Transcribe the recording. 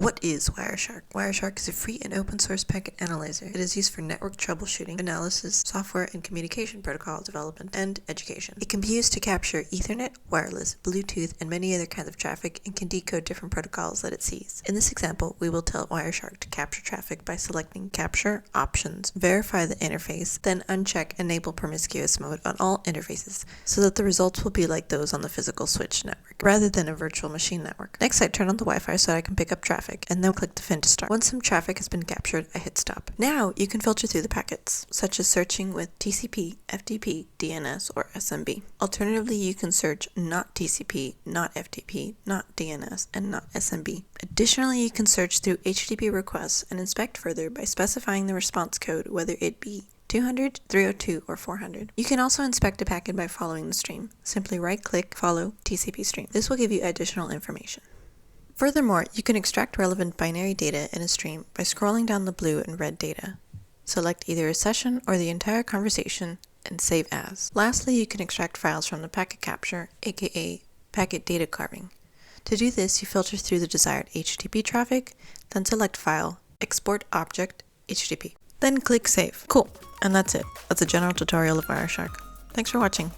What is WireShark? WireShark is a free and open source packet analyzer. It is used for network troubleshooting, analysis, software and communication protocol development, and education. It can be used to capture Ethernet, wireless, Bluetooth, and many other kinds of traffic and can decode different protocols that it sees. In this example, we will tell WireShark to capture traffic by selecting Capture Options, verify the interface, then uncheck Enable Promiscuous Mode on all interfaces so that the results will be like those on the physical switch network, rather than a virtual machine network. Next, I turn on the Wi-Fi so that I can pick up traffic, and then click the fin to start. Once some traffic has been captured, I hit stop. Now you can filter through the packets, such as searching with TCP, FTP, DNS, or SMB. Alternatively, you can search not TCP, not FTP, not DNS, and not SMB. Additionally, you can search through HTTP requests and inspect further by specifying the response code, whether it be 200, 302, or 400. You can also inspect a packet by following the stream. Simply right-click, follow TCP stream. This will give you additional information. Furthermore, you can extract relevant binary data in a stream by scrolling down the blue and red data. Select either a session or the entire conversation and save as. Lastly, you can extract files from the packet capture, aka packet data carving. To do this, you filter through the desired HTTP traffic, then select File, Export Object, HTTP. Then click Save. Cool, and that's it. That's a general tutorial of WireShark. Thanks for watching.